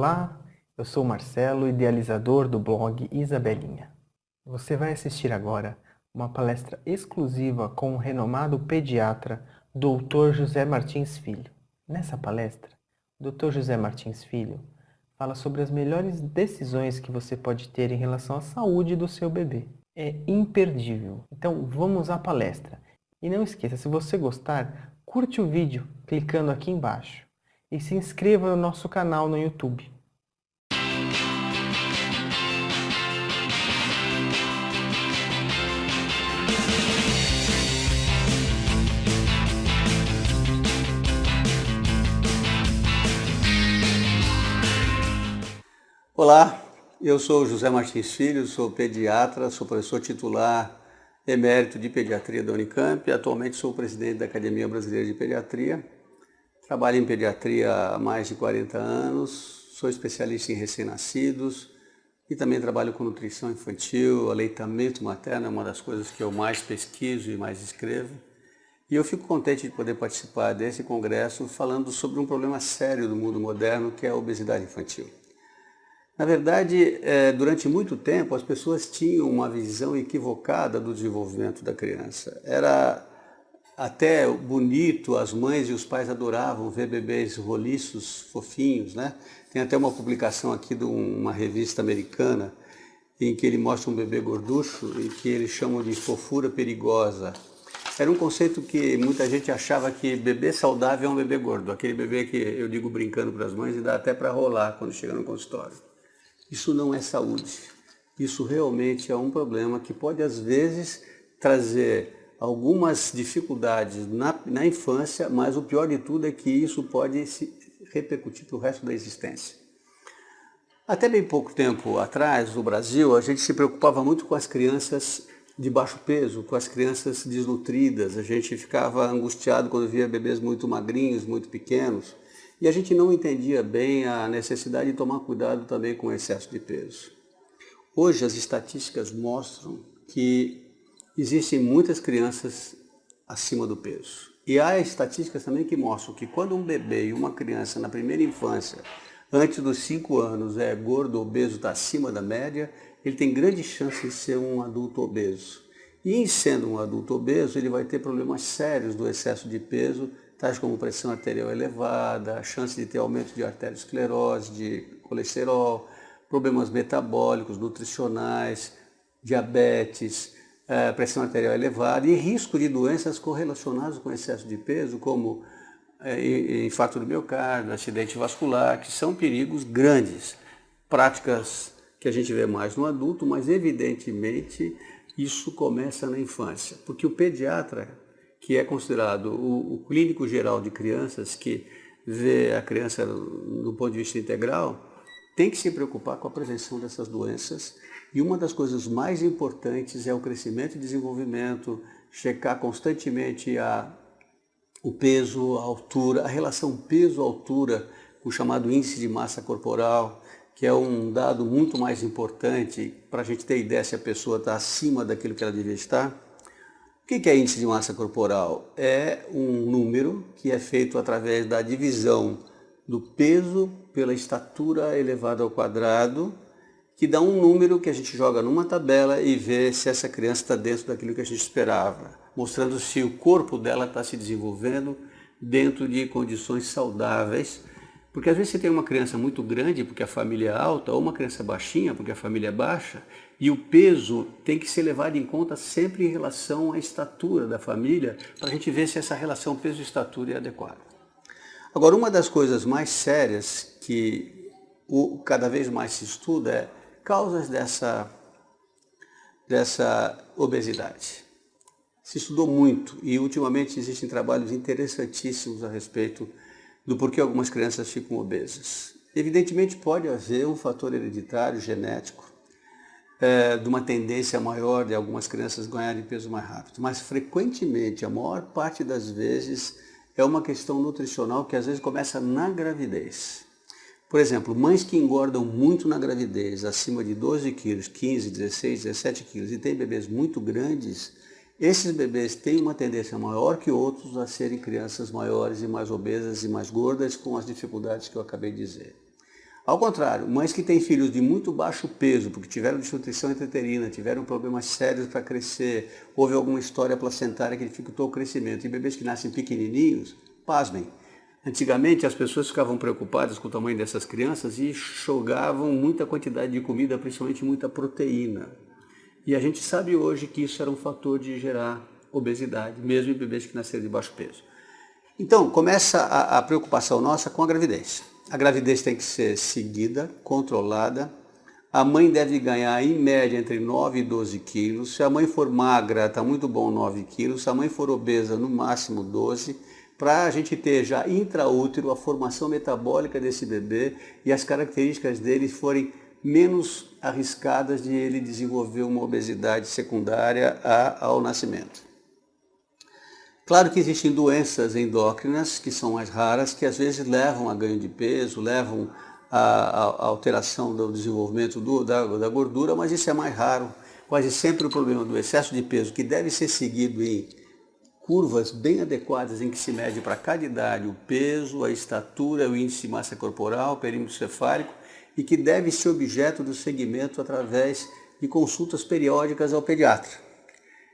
Olá, eu sou o Marcelo, idealizador do blog Isabelinha. Você vai assistir agora uma palestra exclusiva com o renomado pediatra Dr. José Martins Filho. Nessa palestra, o Dr. José Martins Filho fala sobre as melhores decisões que você pode ter em relação à saúde do seu bebê. É imperdível. Então vamos à palestra. E não esqueça, se você gostar, curte o vídeo clicando aqui embaixo. E se inscreva no nosso canal no YouTube. Olá, eu sou o José Martins Filho, sou pediatra, sou professor titular emérito de pediatria da Unicamp e atualmente sou presidente da Academia Brasileira de Pediatria. Trabalho em pediatria há mais de 40 anos, sou especialista em recém-nascidos e também trabalho com nutrição infantil, aleitamento materno é uma das coisas que eu mais pesquiso e mais escrevo. E eu fico contente de poder participar desse congresso falando sobre um problema sério do mundo moderno, que é a obesidade infantil. Na verdade, durante muito tempo as pessoas tinham uma visão equivocada do desenvolvimento da criança. Era até bonito, as mães e os pais adoravam ver bebês roliços, fofinhos, né? Tem até uma publicação aqui de uma revista americana em que ele mostra um bebê gorducho e que eles chamam de fofura perigosa. Era um conceito que muita gente achava que bebê saudável é um bebê gordo, aquele bebê que eu digo brincando para as mães e dá até para rolar quando chega no consultório. Isso não é saúde. Isso realmente é um problema que pode às vezes trazer algumas dificuldades na infância, mas o pior de tudo é que isso pode se repercutir para o resto da existência. Até bem pouco tempo atrás, no Brasil, a gente se preocupava muito com as crianças de baixo peso, com as crianças desnutridas. A gente ficava angustiado quando via bebês muito magrinhos, muito pequenos, e a gente não entendia bem a necessidade de tomar cuidado também com o excesso de peso. Hoje as estatísticas mostram que existem muitas crianças acima do peso. E há estatísticas também que mostram que quando um bebê e uma criança na primeira infância, antes dos 5 anos, é gordo, obeso, está acima da média, ele tem grande chance de ser um adulto obeso. E em sendo um adulto obeso, ele vai ter problemas sérios do excesso de peso, tais como pressão arterial elevada, a chance de ter aumento de arteriosclerose, de colesterol, problemas metabólicos, nutricionais, diabetes, pressão arterial elevada e risco de doenças correlacionadas com excesso de peso, como infarto do miocárdio, acidente vascular, que são perigos grandes, práticas que a gente vê mais no adulto, mas evidentemente isso começa na infância, porque o pediatra, que é considerado o clínico geral de crianças, que vê a criança do ponto de vista integral, tem que se preocupar com a prevenção dessas doenças e uma das coisas mais importantes é o crescimento e desenvolvimento, checar constantemente o peso, a altura, a relação peso-altura, o chamado índice de massa corporal, que é um dado muito mais importante para a gente ter ideia se a pessoa está acima daquilo que ela devia estar. O que é índice de massa corporal? É um número que é feito através da divisão do peso pela estatura elevada ao quadrado, que dá um número que a gente joga numa tabela e vê se essa criança está dentro daquilo que a gente esperava, mostrando se o corpo dela está se desenvolvendo dentro de condições saudáveis. Porque às vezes você tem uma criança muito grande porque a família é alta, ou uma criança baixinha porque a família é baixa, e o peso tem que ser levado em conta sempre em relação à estatura da família, para a gente ver se essa relação peso-estatura é adequada. Agora, uma das coisas mais sérias que cada vez mais se estuda é causas dessa obesidade. Se estudou muito e ultimamente existem trabalhos interessantíssimos a respeito do porquê algumas crianças ficam obesas. Evidentemente pode haver um fator hereditário, genético, de uma tendência maior de algumas crianças ganharem peso mais rápido, mas frequentemente, a maior parte das vezes, é uma questão nutricional que às vezes começa na gravidez. Por exemplo, mães que engordam muito na gravidez, acima de 12 quilos, 15, 16, 17 quilos, e têm bebês muito grandes, esses bebês têm uma tendência maior que outros a serem crianças maiores e mais obesas e mais gordas, com as dificuldades que eu acabei de dizer. Ao contrário, mães que têm filhos de muito baixo peso, porque tiveram desnutrição intrauterina, tiveram problemas sérios para crescer, houve alguma história placentária que dificultou o crescimento, e bebês que nascem pequenininhos, pasmem. Antigamente as pessoas ficavam preocupadas com o tamanho dessas crianças e jogavam muita quantidade de comida, principalmente muita proteína. E a gente sabe hoje que isso era um fator de gerar obesidade, mesmo em bebês que nasceram de baixo peso. Então, começa a preocupação nossa com a gravidez. A gravidez tem que ser seguida, controlada. A mãe deve ganhar, em média, entre 9 e 12 quilos. Se a mãe for magra, está muito bom 9 quilos. Se a mãe for obesa, no máximo 12. Para a gente ter já intraútero a formação metabólica desse bebê e as características dele forem menos arriscadas de ele desenvolver uma obesidade secundária ao nascimento. Claro que existem doenças endócrinas, que são mais raras, que às vezes levam a ganho de peso, levam a alteração do desenvolvimento da gordura, mas isso é mais raro. Quase sempre o problema do excesso de peso, que deve ser seguido em curvas bem adequadas em que se mede para cada idade o peso, a estatura, o índice de massa corporal, o perímetro cefálico, e que deve ser objeto do seguimento através de consultas periódicas ao pediatra.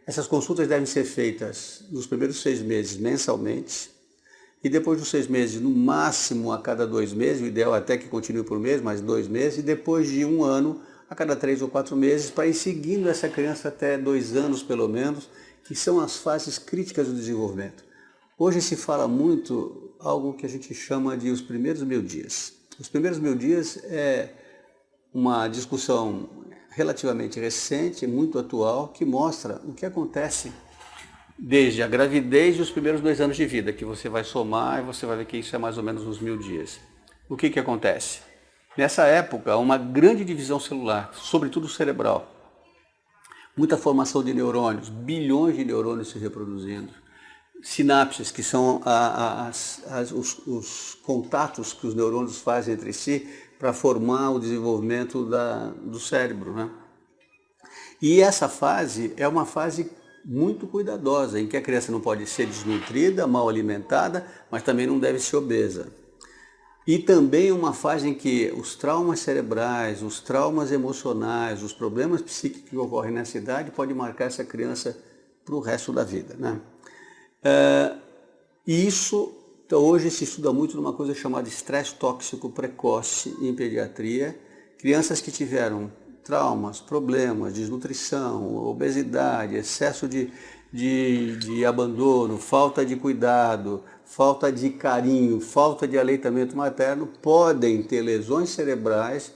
Essas consultas devem ser feitas nos primeiros 6 meses mensalmente e depois dos 6 meses, no máximo a cada 2 meses, o ideal é até que continue por mês, mais 2 meses, e depois de 1 ano, a cada 3 ou 4 meses, para ir seguindo essa criança até 2 anos pelo menos, que são as fases críticas do desenvolvimento. Hoje se fala muito algo que a gente chama de os primeiros 1000 dias. Os primeiros 1000 dias é uma discussão relativamente recente, muito atual, que mostra o que acontece desde a gravidez e os primeiros 2 anos de vida, que você vai somar e você vai ver que isso é mais ou menos uns 1000 dias. O que acontece? Nessa época, há uma grande divisão celular, sobretudo cerebral. Muita formação de neurônios, bilhões de neurônios se reproduzindo. Sinapses, que são os contatos que os neurônios fazem entre si para formar o desenvolvimento do cérebro, né? E essa fase é uma fase muito cuidadosa, em que a criança não pode ser desnutrida, mal alimentada, mas também não deve ser obesa. E também uma fase em que os traumas cerebrais, os traumas emocionais, os problemas psíquicos que ocorrem nessa idade podem marcar essa criança para o resto da vida, né? E isso, então, hoje se estuda muito numa coisa chamada estresse tóxico precoce em pediatria. Crianças que tiveram traumas, problemas, desnutrição, obesidade, excesso de abandono, falta de cuidado, falta de carinho, falta de aleitamento materno, podem ter lesões cerebrais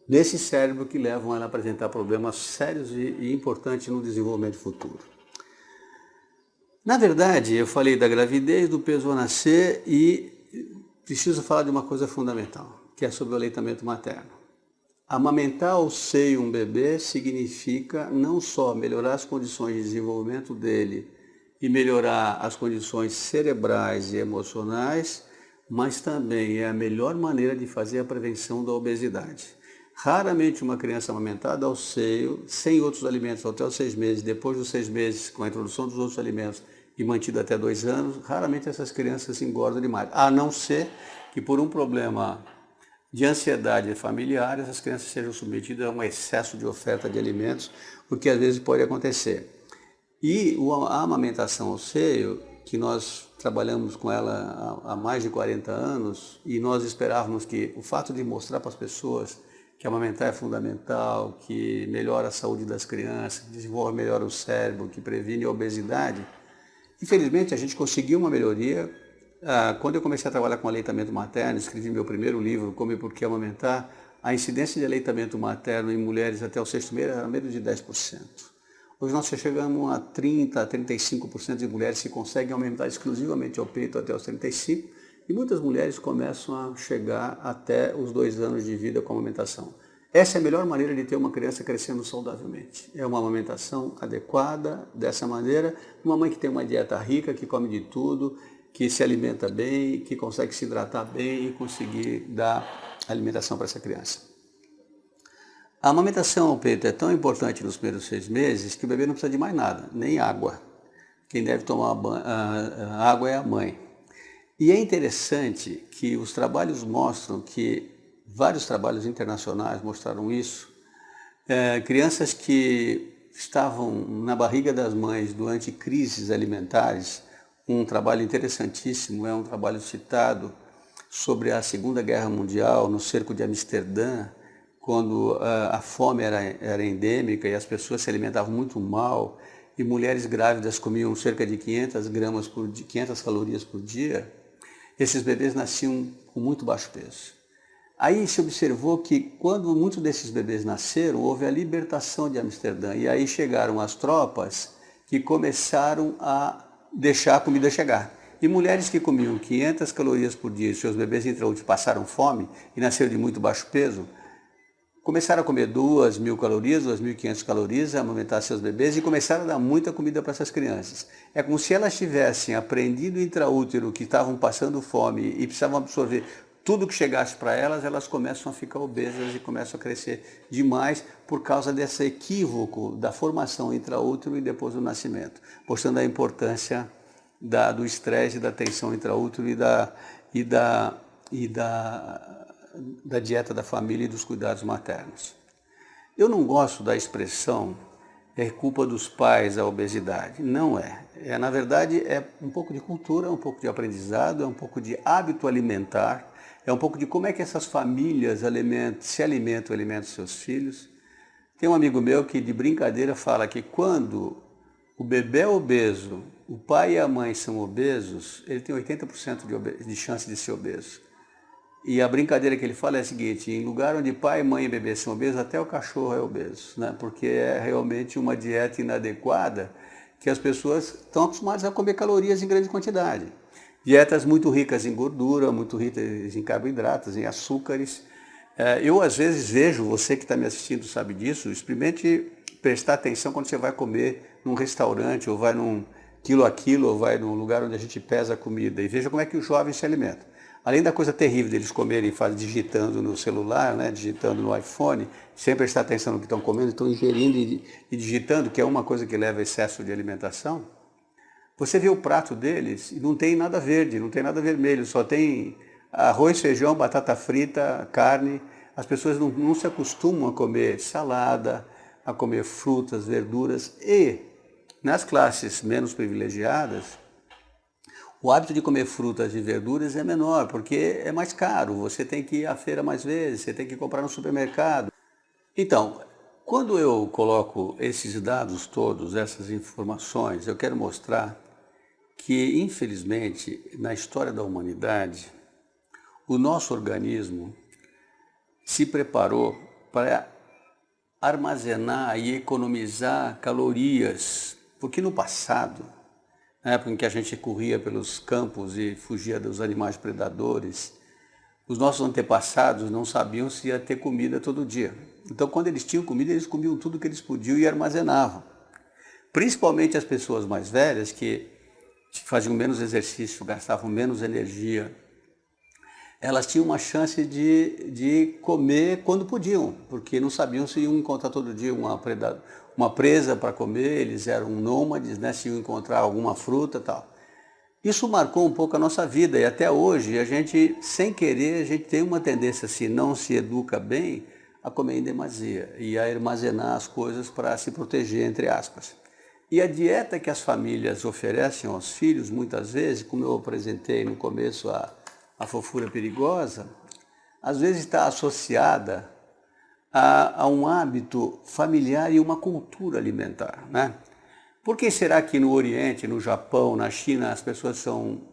nesse cérebro que levam ela a apresentar problemas sérios e importantes no desenvolvimento futuro. Na verdade, eu falei da gravidez, do peso ao nascer e preciso falar de uma coisa fundamental, que é sobre o aleitamento materno. Amamentar ao seio um bebê significa não só melhorar as condições de desenvolvimento dele e melhorar as condições cerebrais e emocionais, mas também é a melhor maneira de fazer a prevenção da obesidade. Raramente uma criança amamentada ao seio, sem outros alimentos até os 6 meses, depois dos 6 meses com a introdução dos outros alimentos e mantido até 2 anos, raramente essas crianças engordam demais, a não ser que por um problema de ansiedade familiar, essas crianças sejam submetidas a um excesso de oferta de alimentos, o que às vezes pode acontecer. E a amamentação ao seio, que nós trabalhamos com ela há mais de 40 anos, e nós esperávamos que o fato de mostrar para as pessoas que amamentar é fundamental, que melhora a saúde das crianças, que desenvolve melhor o cérebro, que previne a obesidade, infelizmente a gente conseguiu uma melhoria. Quando eu comecei a trabalhar com aleitamento materno, escrevi meu primeiro livro, Como e Por que Amamentar, a incidência de aleitamento materno em mulheres até o 6º mês era menos de 10%. Hoje nós já chegamos a 30% a 35% de mulheres que conseguem aumentar exclusivamente ao peito até os 35%, e muitas mulheres começam a chegar até os 2 anos de vida com a amamentação. Essa é a melhor maneira de ter uma criança crescendo saudavelmente. É uma amamentação adequada, dessa maneira, uma mãe que tem uma dieta rica, que come de tudo, que se alimenta bem, que consegue se hidratar bem e conseguir dar alimentação para essa criança. A amamentação ao peito é tão importante nos primeiros 6 meses que o bebê não precisa de mais nada, nem água. Quem deve tomar a água é a mãe. E é interessante que os trabalhos mostram que vários trabalhos internacionais mostraram isso. Crianças que estavam na barriga das mães durante crises alimentares, um trabalho interessantíssimo, é um trabalho citado sobre a Segunda Guerra Mundial, no cerco de Amsterdã, quando a fome era endêmica e as pessoas se alimentavam muito mal, e mulheres grávidas comiam cerca de 500 calorias por dia. Esses bebês nasciam com muito baixo peso. Aí se observou que quando muitos desses bebês nasceram, houve a libertação de Amsterdã, e aí chegaram as tropas que começaram a deixar a comida chegar. E mulheres que comiam 500 calorias por dia e seus bebês intraúteros passaram fome e nasceram de muito baixo peso, começaram a comer 2.000 calorias, 2.500 calorias, a amamentar seus bebês e começaram a dar muita comida para essas crianças. É como se elas tivessem aprendido intraútero que estavam passando fome e precisavam absorver tudo que chegasse para elas, elas começam a ficar obesas e começam a crescer demais por causa desse equívoco da formação intraútero e depois do nascimento, mostrando a importância do estresse, da tensão intraútero e da dieta da família e dos cuidados maternos. Eu não gosto da expressão é culpa dos pais a obesidade. Não é. Na verdade, é um pouco de cultura, é um pouco de aprendizado, é um pouco de hábito alimentar, é um pouco de como é que essas famílias alimentam seus filhos. Tem um amigo meu que de brincadeira fala que quando o bebê é obeso, o pai e a mãe são obesos, ele tem 80% de chance de ser obeso. E a brincadeira que ele fala é a seguinte: em lugar onde pai, mãe e bebê são obesos, até o cachorro é obeso, né? Porque é realmente uma dieta inadequada que as pessoas estão acostumadas a comer calorias em grande quantidade. Dietas muito ricas em gordura, muito ricas em carboidratos, em açúcares. Eu às vezes vejo, você que está me assistindo sabe disso, experimente prestar atenção quando você vai comer num restaurante, ou vai num quilo a quilo, ou vai num lugar onde a gente pesa a comida, e veja como é que os jovens se alimentam. Além da coisa terrível deles comerem digitando no celular, né, digitando no iPhone, sem prestar atenção no que estão comendo, estão ingerindo e digitando, que é uma coisa que leva a excesso de alimentação. Você vê o prato deles e não tem nada verde, não tem nada vermelho, só tem arroz, feijão, batata frita, carne. As pessoas não se acostumam a comer salada, a comer frutas, verduras, e nas classes menos privilegiadas, o hábito de comer frutas e verduras é menor, porque é mais caro, você tem que ir à feira mais vezes, você tem que comprar no supermercado. Então, quando eu coloco esses dados todos, essas informações, eu quero mostrar que, infelizmente, na história da humanidade, o nosso organismo se preparou para armazenar e economizar calorias, porque no passado, na época em que a gente corria pelos campos e fugia dos animais predadores, os nossos antepassados não sabiam se ia ter comida todo dia. Então, quando eles tinham comida, eles comiam tudo que eles podiam e armazenavam. Principalmente as pessoas mais velhas, que faziam menos exercício, gastavam menos energia, elas tinham uma chance de comer quando podiam, porque não sabiam se iam encontrar todo dia uma presa para comer, eles eram nômades, né, se iam encontrar alguma fruta e tal. Isso marcou um pouco a nossa vida, e até hoje a gente, sem querer, a gente tem uma tendência, se não se educa bem, a comer em demasia e a armazenar as coisas para se proteger, entre aspas. E a dieta que as famílias oferecem aos filhos, muitas vezes, como eu apresentei no começo a fofura perigosa, às vezes está associada a um hábito familiar e uma cultura alimentar, né? Por que será que no Oriente, no Japão, na China, as pessoas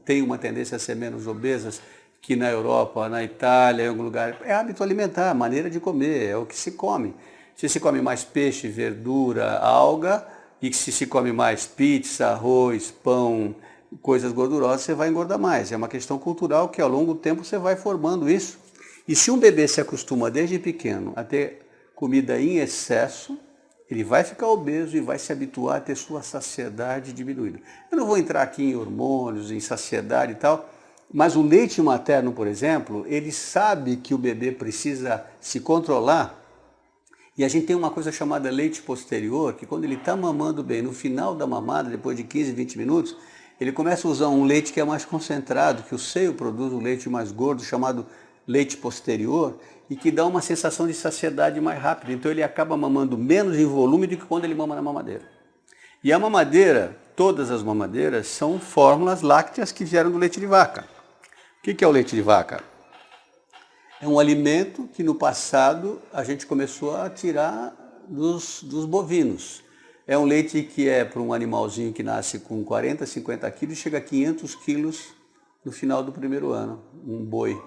têm uma tendência a ser menos obesas que na Europa, na Itália, em algum lugar? É hábito alimentar, a maneira de comer, é o que se come. Se se come mais peixe, verdura, alga, e se come mais pizza, arroz, pão, coisas gordurosas, você vai engordar mais. É uma questão cultural que ao longo do tempo você vai formando isso. E se um bebê se acostuma desde pequeno a ter comida em excesso, ele vai ficar obeso e vai se habituar a ter sua saciedade diminuída. Eu não vou entrar aqui em hormônios, em saciedade e tal, mas o leite materno, por exemplo, ele sabe que o bebê precisa se controlar. E a gente tem uma coisa chamada leite posterior, que quando ele está mamando bem, no final da mamada, depois de 15, 20 minutos, ele começa a usar um leite que é mais concentrado, que o seio produz um leite mais gordo, chamado leite posterior e que dá uma sensação de saciedade mais rápida. Então ele acaba mamando menos em volume do que quando ele mama na mamadeira. E a mamadeira, todas as mamadeiras, são fórmulas lácteas que vieram do leite de vaca. O que é o leite de vaca? É um alimento que no passado a gente começou a tirar dos bovinos. É um leite que é para um animalzinho que nasce com 40, 50 quilos e chega a 500 quilos no final do primeiro ano, um boi.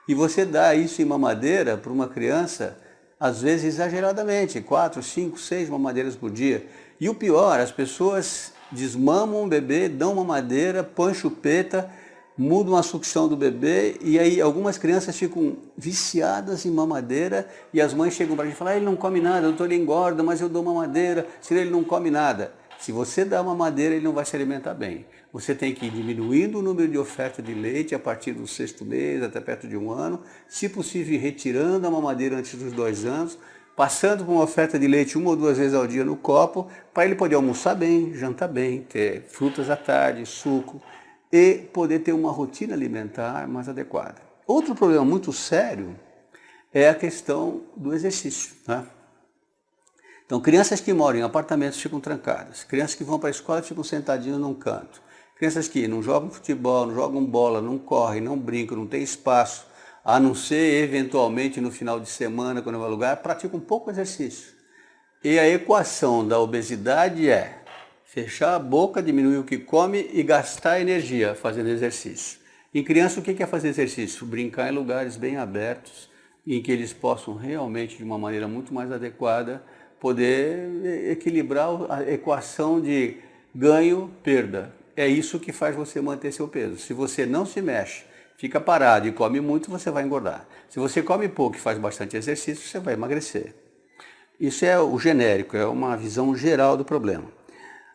E você dá isso em mamadeira para uma criança, às vezes exageradamente, 4, 5, 6 mamadeiras por dia. E o pior, as pessoas desmamam o bebê, dão mamadeira, põem chupeta, mudam a sucção do bebê e aí algumas crianças ficam viciadas em mamadeira e as mães chegam para a gente e falam, ele não come nada, doutor, ele engorda, mas eu dou mamadeira, senão ele não come nada. Se você dá mamadeira, ele não vai se alimentar bem. Você tem que ir diminuindo o número de oferta de leite a partir do 6º mês, até perto de 1 ano, se possível retirando a mamadeira antes dos 2 anos, passando por uma oferta de leite 1 ou 2 vezes ao dia no copo, para ele poder almoçar bem, jantar bem, ter frutas à tarde, suco, e poder ter uma rotina alimentar mais adequada. Outro problema muito sério é a questão do exercício, né? Então, crianças que moram em apartamentos ficam trancadas, crianças que vão para a escola ficam sentadinhas num canto, crianças que não jogam futebol, não jogam bola, não correm, não brincam, não têm espaço, a não ser eventualmente no final de semana, quando vai ao lugar, praticam pouco exercício. E a equação da obesidade é fechar a boca, diminuir o que come e gastar energia fazendo exercício. Em criança, o que é fazer exercício? Brincar em lugares bem abertos, em que eles possam realmente, de uma maneira muito mais adequada, poder equilibrar a equação de ganho-perda. É isso que faz você manter seu peso. Se você não se mexe, fica parado e come muito, você vai engordar. Se você come pouco e faz bastante exercício, você vai emagrecer. Isso é o genérico, é uma visão geral do problema.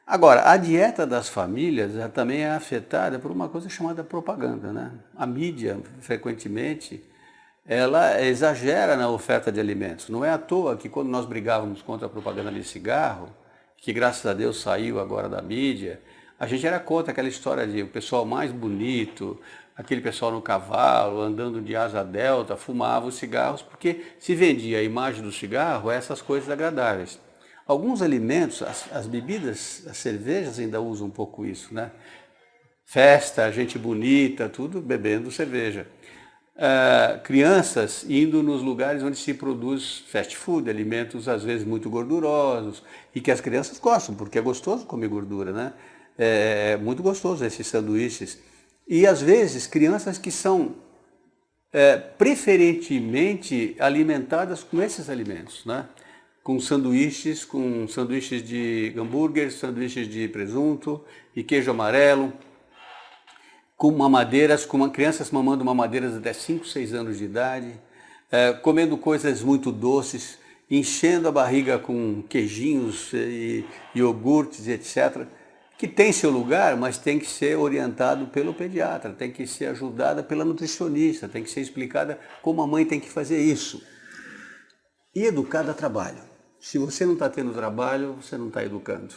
Agora, a dieta das famílias também é afetada por uma coisa chamada propaganda, né? A mídia, frequentemente, ela exagera na oferta de alimentos. Não é à toa que quando nós brigávamos contra a propaganda de cigarro, que graças a Deus saiu agora da mídia, a gente era contra aquela história de o pessoal mais bonito, aquele pessoal no cavalo, andando de asa delta, fumava os cigarros, porque se vendia a imagem do cigarro, essas coisas agradáveis. Alguns alimentos, as bebidas, as cervejas ainda usam um pouco isso, né? Festa, gente bonita, tudo bebendo cerveja. Crianças indo nos lugares onde se produz fast food, alimentos às vezes muito gordurosos, e que as crianças gostam, porque é gostoso comer gordura, né? É muito gostoso esses sanduíches. E às vezes crianças que são preferentemente alimentadas com esses alimentos, né? Com sanduíches de hambúrguer, sanduíches de presunto e queijo amarelo, com mamadeiras, crianças mamando mamadeiras até 5, 6 anos de idade, comendo coisas muito doces, enchendo a barriga com queijinhos e iogurtes, etc., que tem seu lugar, mas tem que ser orientado pelo pediatra, tem que ser ajudada pela nutricionista, tem que ser explicada como a mãe tem que fazer isso. E educar dá trabalho. Se você não está tendo trabalho, você não está educando.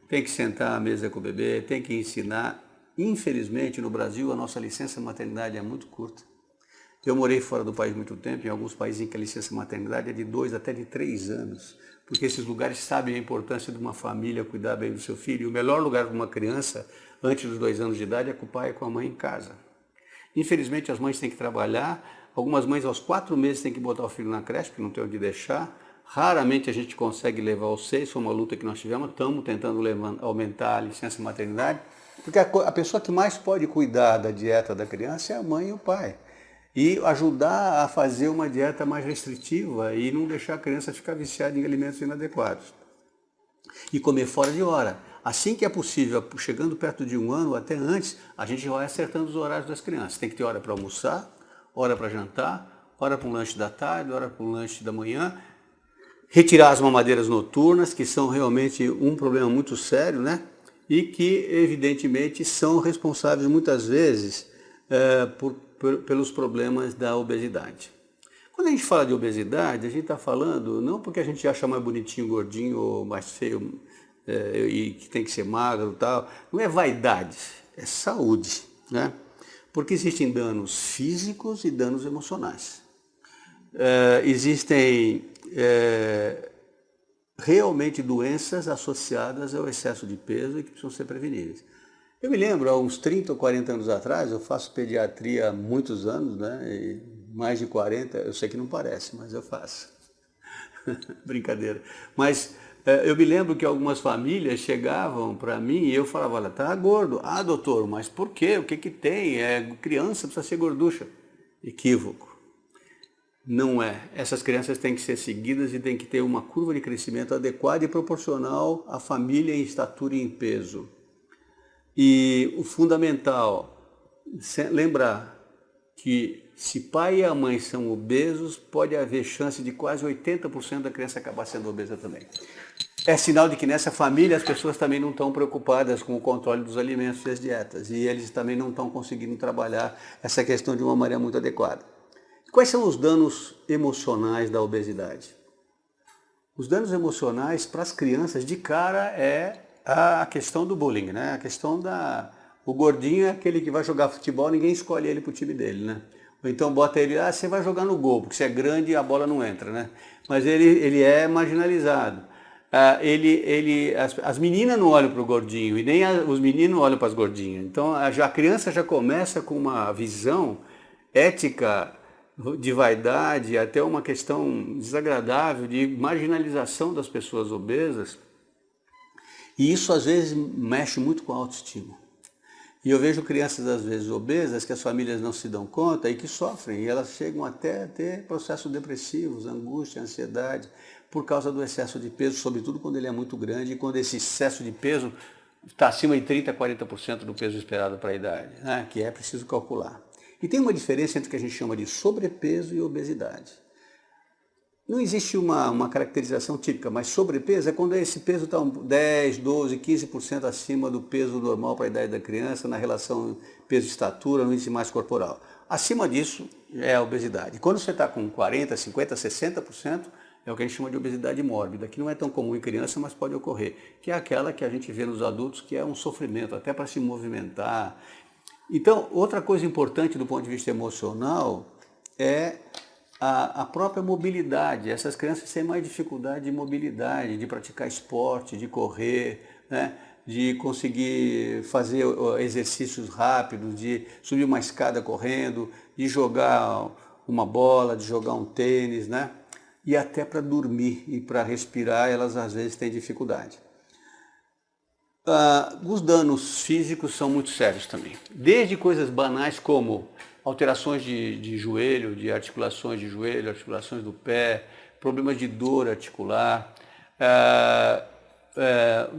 Tem que sentar à mesa com o bebê, tem que ensinar. Infelizmente, no Brasil, a nossa licença maternidade é muito curta. Eu morei fora do país muito tempo, em alguns países em que a licença maternidade é de 2 até de 3 anos, porque esses lugares sabem a importância de uma família cuidar bem do seu filho. E o melhor lugar para uma criança, antes dos 2 anos de idade, é com o pai e com a mãe em casa. Infelizmente, as mães têm que trabalhar. Algumas mães, aos 4 meses, têm que botar o filho na creche, porque não tem onde deixar. Raramente a gente consegue levar aos 6, foi uma luta que nós tivemos. Estamos tentando aumentar a licença maternidade, porque a pessoa que mais pode cuidar da dieta da criança é a mãe e o pai. E ajudar a fazer uma dieta mais restritiva e não deixar a criança ficar viciada em alimentos inadequados. E comer fora de hora. Assim que é possível, chegando perto de 1 ano, até antes, a gente vai acertando os horários das crianças. Tem que ter hora para almoçar, hora para jantar, hora para um lanche da tarde, hora para um lanche da manhã. Retirar as mamadeiras noturnas, que são realmente um problema muito sério, né? E que, evidentemente, são responsáveis muitas vezes pelos problemas da obesidade. Quando a gente fala de obesidade, a gente está falando não porque a gente acha mais bonitinho, gordinho ou mais feio e que tem que ser magro e tal. Não é vaidade, é saúde, né? Porque existem danos físicos e danos emocionais. Existem realmente doenças associadas ao excesso de peso e que precisam ser preveníveis. Eu me lembro, há uns 30 ou 40 anos atrás, eu faço pediatria há muitos anos, né? E mais de 40, eu sei que não parece, mas eu faço. Brincadeira. Mas eu me lembro que algumas famílias chegavam para mim e eu falava, olha, tá gordo. Ah, doutor, mas por quê? O que que tem? Criança precisa ser gorducha. Equívoco. Não é. Essas crianças têm que ser seguidas e têm que ter uma curva de crescimento adequada e proporcional à família em estatura e em peso. E o fundamental, lembrar que se pai e a mãe são obesos, pode haver chance de quase 80% da criança acabar sendo obesa também. É sinal de que nessa família as pessoas também não estão preocupadas com o controle dos alimentos e as dietas. E eles também não estão conseguindo trabalhar essa questão de uma maneira muito adequada. Quais são os danos emocionais da obesidade? Os danos emocionais para as crianças, de cara, é a questão do bullying, né? A questão o gordinho é aquele que vai jogar futebol, ninguém escolhe ele para o time dele, né? Ou então bota ele, você vai jogar no gol, porque você é grande e a bola não entra, né? Mas ele é marginalizado. As meninas não olham para o gordinho e nem os meninos olham para as gordinhas. Então a criança já começa com uma visão ética de vaidade, até uma questão desagradável de marginalização das pessoas obesas. E isso às vezes mexe muito com a autoestima. E eu vejo crianças às vezes obesas que as famílias não se dão conta e que sofrem. E elas chegam até a ter processos depressivos, angústia, ansiedade, por causa do excesso de peso, sobretudo quando ele é muito grande e quando esse excesso de peso está acima de 30% a 40% do peso esperado para a idade, né? Que é preciso calcular. E tem uma diferença entre o que a gente chama de sobrepeso e obesidade. Não existe uma caracterização típica, mas sobrepeso é quando esse peso está 10, 12, 15% acima do peso normal para a idade da criança, na relação peso-estatura, no índice de massa corporal. Acima disso é a obesidade. Quando você está com 40, 50, 60%, é o que a gente chama de obesidade mórbida, que não é tão comum em criança, mas pode ocorrer, que é aquela que a gente vê nos adultos, que é um sofrimento, até para se movimentar. Então, outra coisa importante do ponto de vista emocional é a própria mobilidade. Essas crianças têm mais dificuldade de mobilidade, de praticar esporte, de correr, né? De conseguir fazer exercícios rápidos, de subir uma escada correndo, de jogar uma bola, de jogar um tênis, né? E até para dormir e para respirar, elas às vezes têm dificuldade. Os danos físicos são muito sérios também. Desde coisas banais como alterações de joelho, de articulações de joelho, articulações do pé, problemas de dor articular,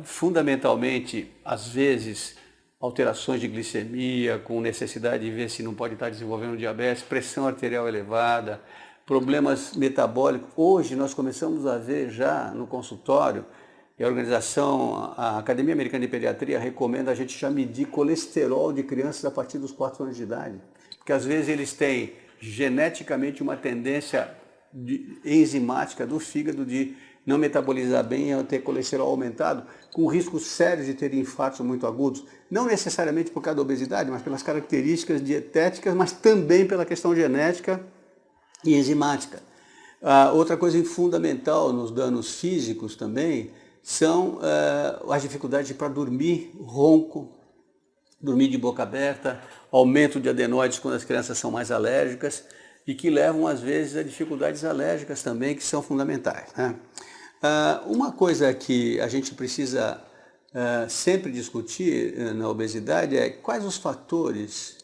fundamentalmente, às vezes, alterações de glicemia, com necessidade de ver se não pode estar desenvolvendo diabetes, pressão arterial elevada, problemas metabólicos. Hoje nós começamos a ver já no consultório, e a Academia Americana de Pediatria recomenda a gente já medir colesterol de crianças a partir dos 4 anos de idade. Porque às vezes eles têm geneticamente uma tendência enzimática do fígado de não metabolizar bem e ter colesterol aumentado, com riscos sérios de ter infartos muito agudos, não necessariamente por causa da obesidade, mas pelas características dietéticas, mas também pela questão genética e enzimática. Outra coisa fundamental nos danos físicos também são as dificuldades para dormir, ronco, dormir de boca aberta, aumento de adenoides quando as crianças são mais alérgicas e que levam às vezes a dificuldades alérgicas também, que são fundamentais, né? Uma coisa que a gente precisa sempre discutir na obesidade é quais os fatores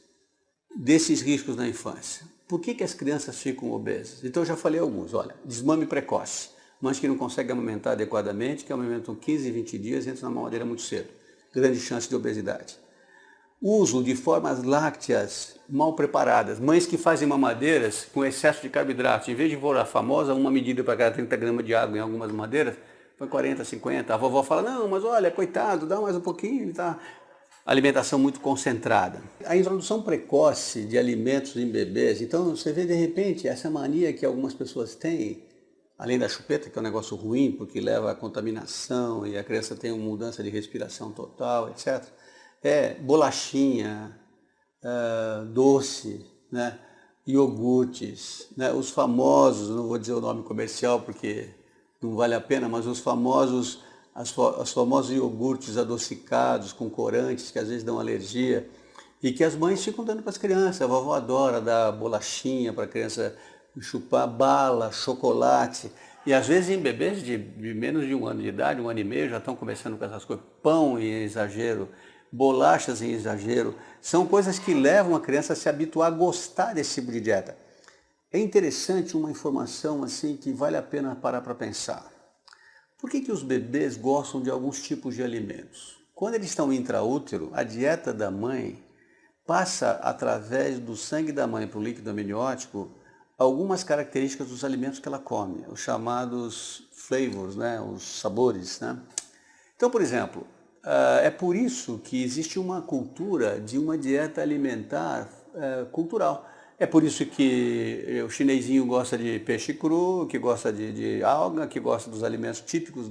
desses riscos na infância. Por que as crianças ficam obesas? Então eu já falei alguns, olha, desmame precoce, mães que não conseguem amamentar adequadamente, que amamentam 15, 20 dias e entram na mamadeira muito cedo, grande chance de obesidade. Uso de formas lácteas mal preparadas, mães que fazem mamadeiras com excesso de carboidratos, em vez de pôr a famosa uma medida para cada 30 gramas de água em algumas mamadeiras, foi 40, 50, a vovó fala, não, mas olha, coitado, dá mais um pouquinho, tá? Alimentação muito concentrada. A introdução precoce de alimentos em bebês, então você vê de repente essa mania que algumas pessoas têm, além da chupeta, que é um negócio ruim, porque leva à contaminação e a criança tem uma mudança de respiração total, etc. Bolachinha, doce, né? Iogurtes, né? Os famosos, não vou dizer o nome comercial porque não vale a pena, mas os famosos, os famosos iogurtes adocicados com corantes que às vezes dão alergia e que as mães ficam dando para as crianças. A vovó adora dar bolachinha para a criança chupar, bala, chocolate. E às vezes em bebês de menos de 1 ano de idade, 1 ano e meio, já estão começando com essas coisas. Pão em exagero, bolachas em exagero. São coisas que levam a criança a se habituar a gostar desse tipo de dieta. É interessante uma informação assim que vale a pena parar para pensar. Por que os bebês gostam de alguns tipos de alimentos? Quando eles estão intraútero, a dieta da mãe passa através do sangue da mãe para o líquido amniótico algumas características dos alimentos que ela come, os chamados flavors, né, os sabores, né? Então, por exemplo, é por isso que existe uma cultura de uma dieta alimentar cultural. É por isso que o chinesinho gosta de peixe cru, que gosta de alga, que gosta dos alimentos típicos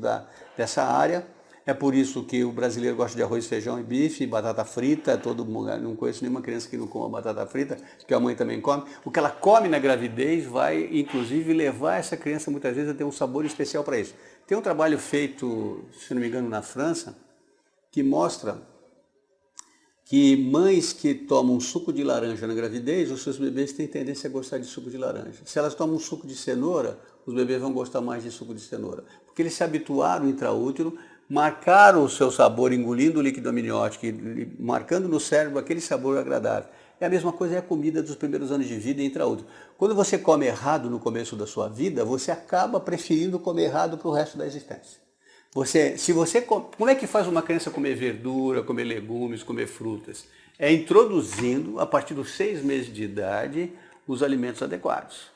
dessa área. É por isso que o brasileiro gosta de arroz, feijão e bife, batata frita. Todo mundo, não conheço nenhuma criança que não coma batata frita, que a mãe também come. O que ela come na gravidez vai, inclusive, levar essa criança muitas vezes a ter um sabor especial para isso. Tem um trabalho feito, se não me engano, na França, que mostra que mães que tomam suco de laranja na gravidez, os seus bebês têm tendência a gostar de suco de laranja. Se elas tomam suco de cenoura, os bebês vão gostar mais de suco de cenoura. Porque eles se habituaram intraútero, marcaram o seu sabor engolindo o líquido amniótico, marcando no cérebro aquele sabor agradável. É a mesma coisa é a comida dos primeiros anos de vida intraútero. Quando você come errado no começo da sua vida, você acaba preferindo comer errado para o resto da existência. Como é que faz uma criança comer verdura, comer legumes, comer frutas? É introduzindo, a partir dos 6 meses de idade, os alimentos adequados.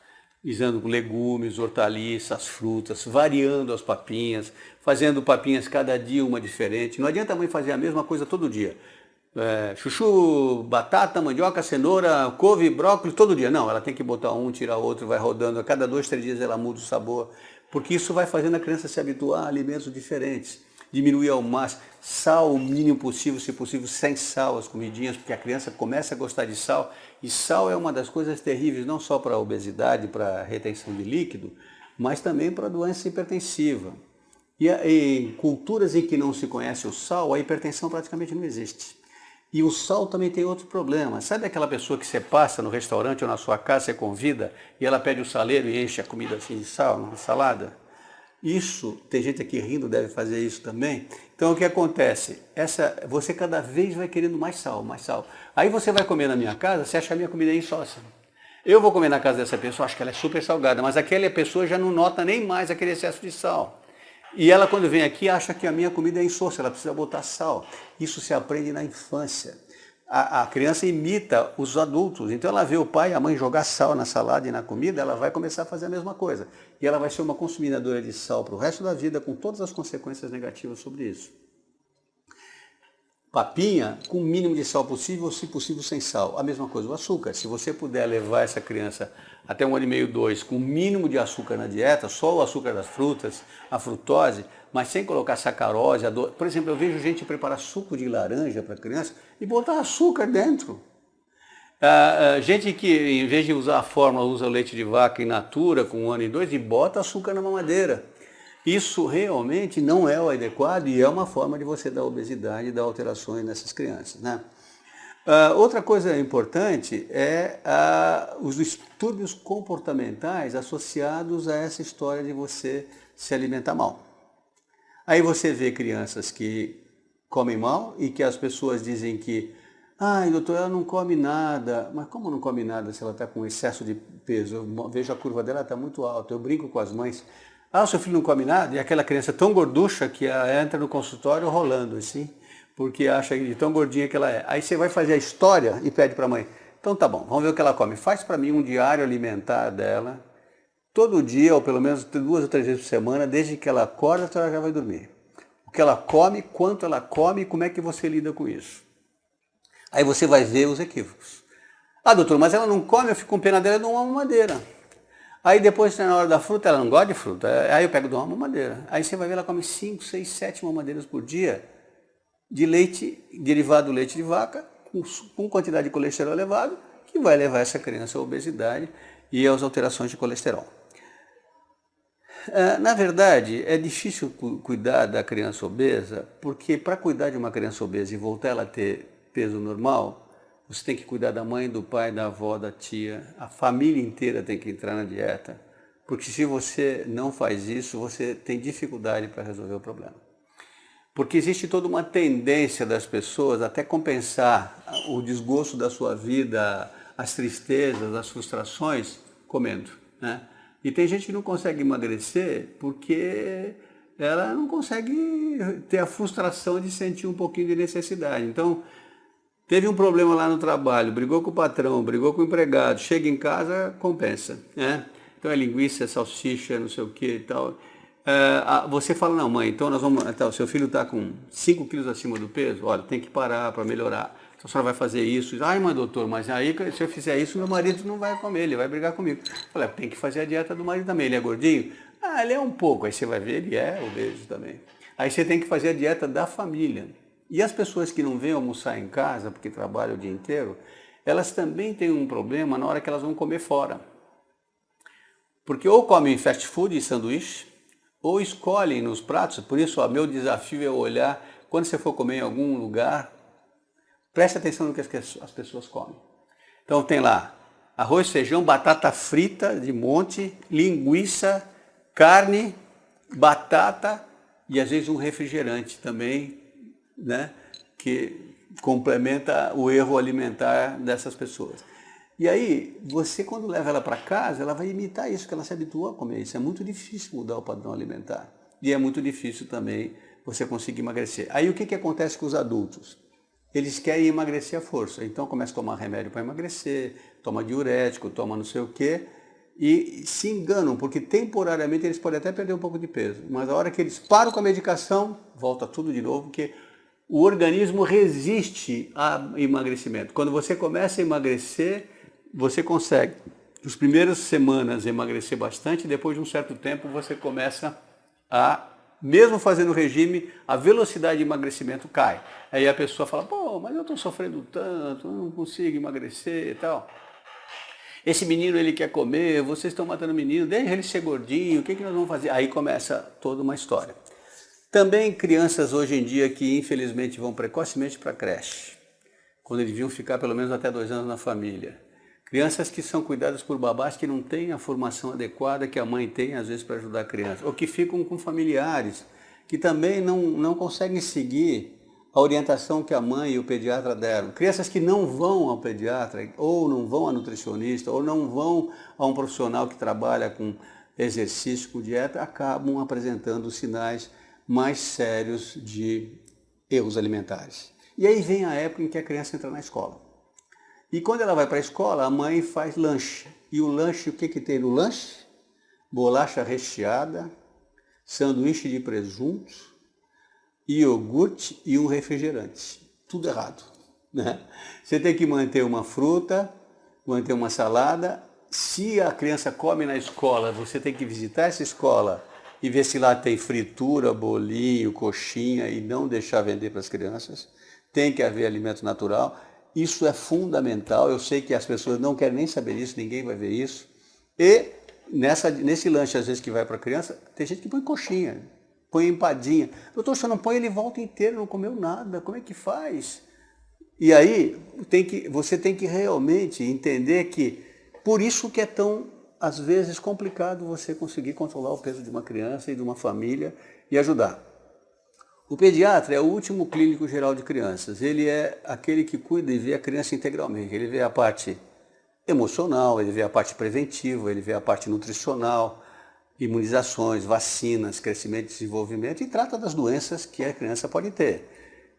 Usando legumes, hortaliças, frutas, variando as papinhas, fazendo papinhas cada dia uma diferente. Não adianta a mãe fazer a mesma coisa todo dia. Chuchu, batata, mandioca, cenoura, couve, brócolis, todo dia. Não, ela tem que botar um, tirar outro, vai rodando. A cada 2, 3 dias ela muda o sabor. Porque isso vai fazendo a criança se habituar a alimentos diferentes. Diminuir ao máximo, sal o mínimo possível, se possível sem sal as comidinhas, porque a criança começa a gostar de sal. E sal é uma das coisas terríveis, não só para a obesidade, para a retenção de líquido, mas também para a doença hipertensiva. E em culturas em que não se conhece o sal, a hipertensão praticamente não existe. E o sal também tem outro problema. Sabe aquela pessoa que você passa no restaurante ou na sua casa, você convida, e ela pede o saleiro e enche a comida assim de sal, uma salada? Isso, tem gente aqui rindo, deve fazer isso também. Então o que acontece? Você cada vez vai querendo mais sal, mais sal. Aí você vai comer na minha casa, você acha a minha comida insossa. Eu vou comer na casa dessa pessoa, acho que ela é super salgada, mas aquela pessoa já não nota nem mais aquele excesso de sal. E ela, quando vem aqui, acha que a minha comida é insossa, ela precisa botar sal. Isso se aprende na infância. A criança imita os adultos, então ela vê o pai e a mãe jogar sal na salada e na comida, ela vai começar a fazer a mesma coisa. E ela vai ser uma consumidora de sal para o resto da vida, com todas as consequências negativas sobre isso. Papinha com o mínimo de sal possível, se possível sem sal. A mesma coisa o açúcar. Se você puder levar essa criança até 1 ano e meio, 2, com o mínimo de açúcar na dieta, só o açúcar das frutas, a frutose, mas sem colocar sacarose, por exemplo, eu vejo gente preparar suco de laranja para criança e botar açúcar dentro. Gente que, em vez de usar a fórmula, usa o leite de vaca in natura com 1 ano e 2 e bota açúcar na mamadeira. Isso realmente não é o adequado e é uma forma de você dar obesidade e dar alterações nessas crianças, né? Outra coisa importante é os distúrbios comportamentais associados a essa história de você se alimentar mal. Aí você vê crianças que comem mal e que as pessoas dizem que ai, doutor, ela não come nada. Mas como não come nada se ela está com excesso de peso? Eu vejo a curva dela está muito alta. Eu brinco com as mães. O seu filho não come nada? E aquela criança tão gorducha que ela entra no consultório rolando assim, porque acha de tão gordinha que ela é. Aí você vai fazer a história e pede para a mãe. Então tá bom, vamos ver o que ela come. Faz para mim um diário alimentar dela, todo dia, ou pelo menos 2 ou 3 vezes por semana, desde que ela acorda até ela já vai dormir. O que ela come, quanto ela come e como é que você lida com isso. Aí você vai ver os equívocos. Doutor, mas ela não come, eu fico com pena dela e dou uma mamadeira. Aí depois, na hora da fruta, ela não gosta de fruta. Aí eu pego e dou uma mamadeira. Aí você vai ver, ela come 5, 6, 7 mamadeiras por dia de leite, derivado do leite de vaca, com quantidade de colesterol elevado, que vai levar essa criança à obesidade e às alterações de colesterol. Na verdade, é difícil cuidar da criança obesa, porque para cuidar de uma criança obesa e voltar ela a ter peso normal, você tem que cuidar da mãe, do pai, da avó, da tia, a família inteira tem que entrar na dieta, porque se você não faz isso, você tem dificuldade para resolver o problema. Porque existe toda uma tendência das pessoas até compensar o desgosto da sua vida, as tristezas, as frustrações, comendo, né? E tem gente que não consegue emagrecer porque ela não consegue ter a frustração de sentir um pouquinho de necessidade. Então, teve um problema lá no trabalho, brigou com o patrão, brigou com o empregado, chega em casa, compensa, né? Então é linguiça, é salsicha, não sei o que e tal. Você fala, não, mãe, então nós vamos. Então, seu filho está com 5 quilos acima do peso, olha, tem que parar para melhorar. Então a senhora vai fazer isso. Ai, mas doutor, mas aí se eu fizer isso, meu marido não vai comer, ele vai brigar comigo. Eu falei, tem que fazer a dieta do marido também. Ele é gordinho? Ele é um pouco. Aí você vai ver, ele é obeso também. Aí você tem que fazer a dieta da família. E as pessoas que não vêm almoçar em casa, porque trabalham o dia inteiro, elas também têm um problema na hora que elas vão comer fora. Porque ou comem fast food e sanduíche, ou escolhem nos pratos. Por isso, meu desafio é olhar, quando você for comer em algum lugar, preste atenção no que as pessoas comem. Então tem lá arroz, feijão, batata frita de monte, linguiça, carne, batata e às vezes um refrigerante também, né, que complementa o erro alimentar dessas pessoas. E aí, você quando leva ela para casa, ela vai imitar isso, que ela se habituou a comer isso. É muito difícil mudar o padrão alimentar. E é muito difícil também você conseguir emagrecer. Aí o que acontece com os adultos? Eles querem emagrecer à força. Então começa a tomar remédio para emagrecer, toma diurético, toma não sei o quê, e se enganam, porque temporariamente eles podem até perder um pouco de peso. Mas a hora que eles param com a medicação, volta tudo de novo, porque o organismo resiste ao emagrecimento. Quando você começa a emagrecer, você consegue, nas primeiras semanas, emagrecer bastante, depois de um certo tempo você começa a, mesmo fazendo regime, a velocidade de emagrecimento cai. Aí a pessoa fala, pô, mas eu estou sofrendo tanto, eu não consigo emagrecer e tal. Esse menino, ele quer comer, vocês estão matando o menino, deixa ele ser gordinho, o que nós vamos fazer? Aí começa toda uma história. Também crianças hoje em dia que infelizmente vão precocemente para a creche, quando eles deviam ficar pelo menos até 2 anos na família. Crianças que são cuidadas por babás que não têm a formação adequada que a mãe tem, às vezes, para ajudar a criança. Ou que ficam com familiares que também não conseguem seguir a orientação que a mãe e o pediatra deram. Crianças que não vão ao pediatra, ou não vão a nutricionista, ou não vão a um profissional que trabalha com exercício, com dieta, acabam apresentando sinais mais sérios de erros alimentares. E aí vem a época em que a criança entra na escola. E quando ela vai para a escola, a mãe faz lanche. E o lanche, o que tem no lanche? Bolacha recheada, sanduíche de presunto, iogurte e um refrigerante. Tudo errado, né? Você tem que manter uma fruta, manter uma salada. Se a criança come na escola, você tem que visitar essa escola e ver se lá tem fritura, bolinho, coxinha e não deixar vender para as crianças. Tem que haver alimento natural. Isso é fundamental, eu sei que as pessoas não querem nem saber disso, ninguém vai ver isso. E nesse lanche, às vezes, que vai para a criança, tem gente que põe coxinha, põe empadinha. Doutor, se eu não põe, ele volta inteiro, não comeu nada, como é que faz? E aí, você tem que realmente entender que, por isso que é tão, às vezes, complicado você conseguir controlar o peso de uma criança e de uma família e ajudar. O pediatra é o último clínico geral de crianças. Ele é aquele que cuida e vê a criança integralmente. Ele vê a parte emocional, ele vê a parte preventiva, ele vê a parte nutricional, imunizações, vacinas, crescimento e desenvolvimento e trata das doenças que a criança pode ter.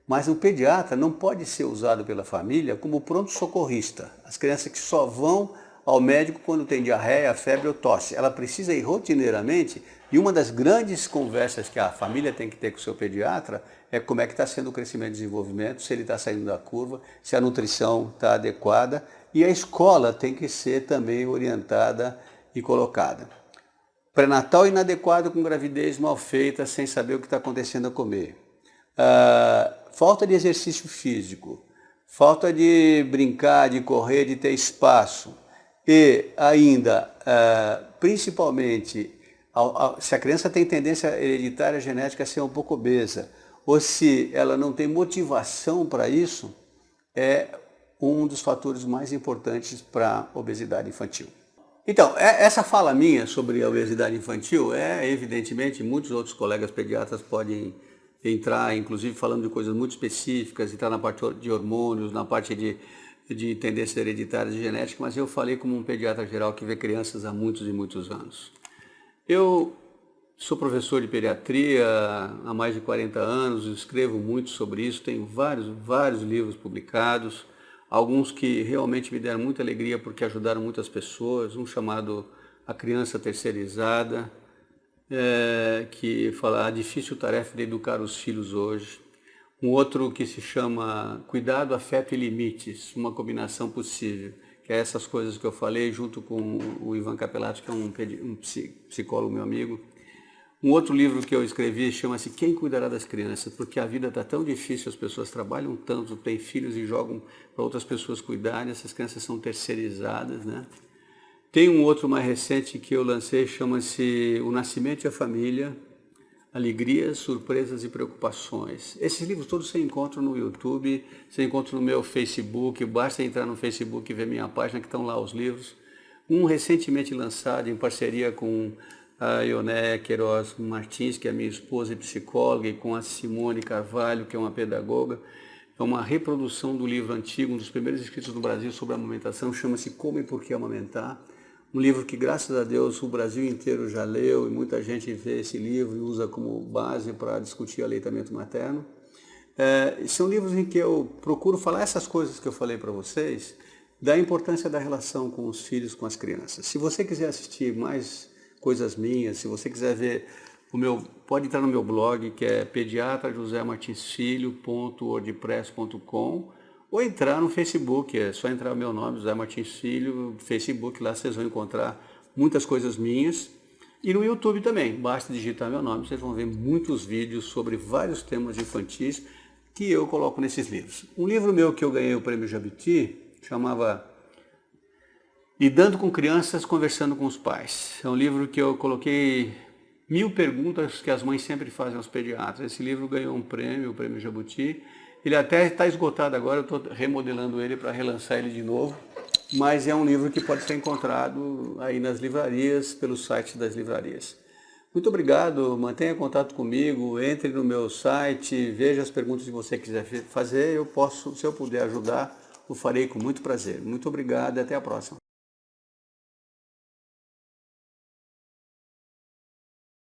Mas o pediatra não pode ser usado pela família como pronto-socorrista. As crianças que só vão ao médico quando tem diarreia, febre ou tosse. Ela precisa ir rotineiramente. E uma das grandes conversas que a família tem que ter com o seu pediatra é como é que está sendo o crescimento e desenvolvimento, se ele está saindo da curva, se a nutrição está adequada. E a escola tem que ser também orientada e colocada. Pré-natal inadequado com gravidez mal feita, sem saber o que está acontecendo a comer. Falta de exercício físico. falta de brincar, de correr, de ter espaço. E ainda, principalmente, se a criança tem tendência hereditária genética a ser um pouco obesa, ou se ela não tem motivação para isso, é um dos fatores mais importantes para a obesidade infantil. Então, essa fala minha sobre a obesidade infantil evidentemente, muitos outros colegas pediatras podem entrar, inclusive falando de coisas muito específicas, entrar na parte de hormônios, na parte de tendências hereditárias e genética, mas eu falei como um pediatra geral que vê crianças há muitos e muitos anos. Eu sou professor de pediatria há mais de 40 anos, escrevo muito sobre isso, tenho vários livros publicados, alguns que realmente me deram muita alegria porque ajudaram muitas pessoas, um chamado A Criança Terceirizada, que fala a difícil tarefa de educar os filhos hoje. Um outro que se chama Cuidado, Afeto e Limites, uma combinação possível, que é essas coisas que eu falei junto com o Ivan Capelato, que é um psicólogo meu amigo. Um outro livro que eu escrevi chama-se Quem Cuidará das Crianças? Porque a vida está tão difícil, as pessoas trabalham tanto, têm filhos e jogam para outras pessoas cuidarem, essas crianças são terceirizadas, né? Tem um outro mais recente que eu lancei, chama-se O Nascimento e a Família, Alegrias, Surpresas e Preocupações. Esses livros todos você encontra no YouTube, você encontra no meu Facebook, basta entrar no Facebook e ver minha página que estão lá os livros. Um recentemente lançado em parceria com a Ioné Queiroz Martins, que é minha esposa e psicóloga, e com a Simone Carvalho, que é uma pedagoga. É uma reprodução do livro antigo, um dos primeiros escritos no Brasil sobre a amamentação, chama-se Como e Por que Amamentar. Um livro que, graças a Deus, o Brasil inteiro já leu e muita gente vê esse livro e usa como base para discutir aleitamento materno. São livros em que eu procuro falar essas coisas que eu falei para vocês, da importância da relação com os filhos, com as crianças. Se você quiser assistir mais coisas minhas, se você quiser ver pode entrar no meu blog, que é pediatrajosemartinsfilho.wordpress.com, ou entrar no Facebook, é só entrar o meu nome, José Martins Filho, Facebook, lá vocês vão encontrar muitas coisas minhas. E no YouTube também, basta digitar meu nome, vocês vão ver muitos vídeos sobre vários temas infantis que eu coloco nesses livros. Um livro meu que eu ganhei o Prêmio Jabuti, chamava Lidando com Crianças, Conversando com os Pais. É um livro que eu coloquei 1000 perguntas que as mães sempre fazem aos pediatras. Esse livro ganhou um prêmio, o Prêmio Jabuti. Ele até está esgotado agora, eu estou remodelando ele para relançar ele de novo. Mas é um livro que pode ser encontrado aí nas livrarias, pelo site das livrarias. Muito obrigado, mantenha contato comigo, entre no meu site, veja as perguntas que você quiser fazer. Se eu puder ajudar, o farei com muito prazer. Muito obrigado e até a próxima.